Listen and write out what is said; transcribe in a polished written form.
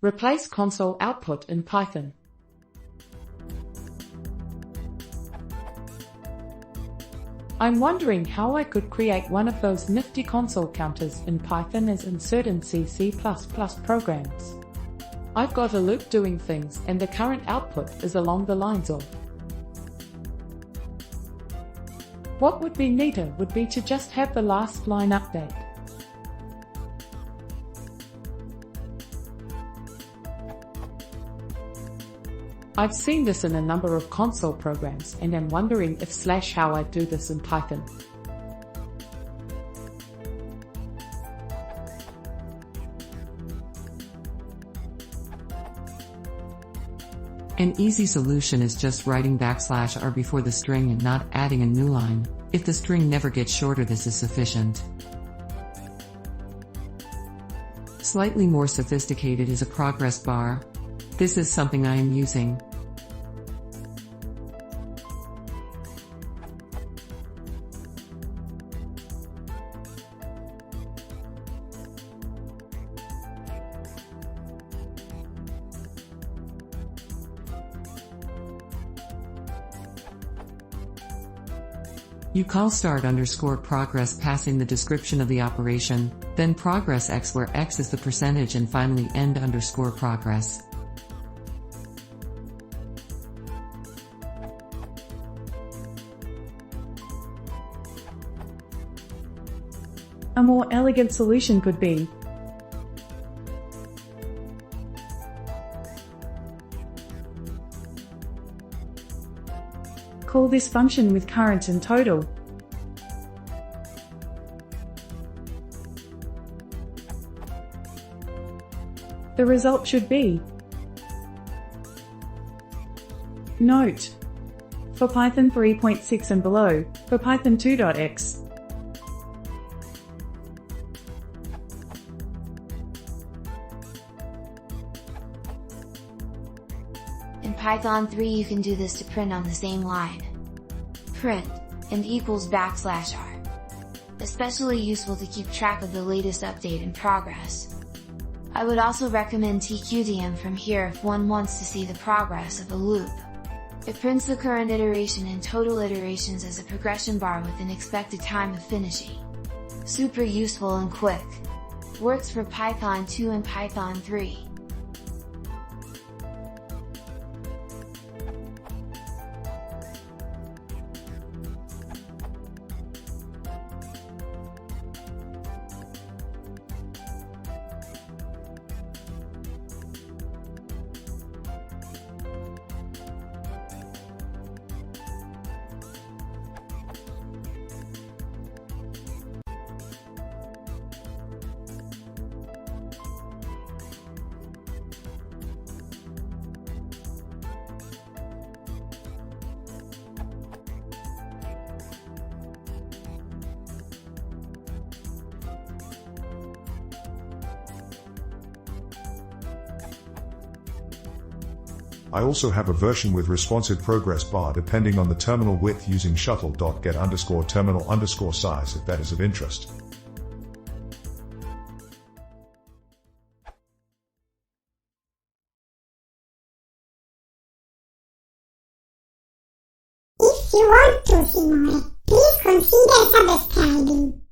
Replace console output in Python. I'm wondering how I could create one of those nifty console counters in Python as in certain C++ programs. I've got a loop doing things and the current output is along the lines of. What would be neater would be to just have the last line update. I've seen this in a number of console programs and am wondering if / how I'd do this in Python. An easy solution is just writing \r before the string and not adding a new line. If the string never gets shorter, this is sufficient. Slightly more sophisticated is a progress bar. This is something I am using. You call start_progress passing the description of the operation, then progress x where x is the percentage, and finally end_progress. A more elegant solution could be call this function with current and total. The result should be. Note: for Python 3.6 and below, for Python 2.x. In Python 3 you can do this to print on the same line. Print and equals \r. Especially useful to keep track of the latest update in progress. I would also recommend tqdm from here if one wants to see the progress of a loop. It prints the current iteration and total iterations as a progression bar with an expected time of finishing. Super useful and quick. Works for Python 2 and Python 3. I also have a version with responsive progress bar depending on the terminal width using shuttle.get_terminal_size if that is of interest. If you want to see more, please consider subscribing.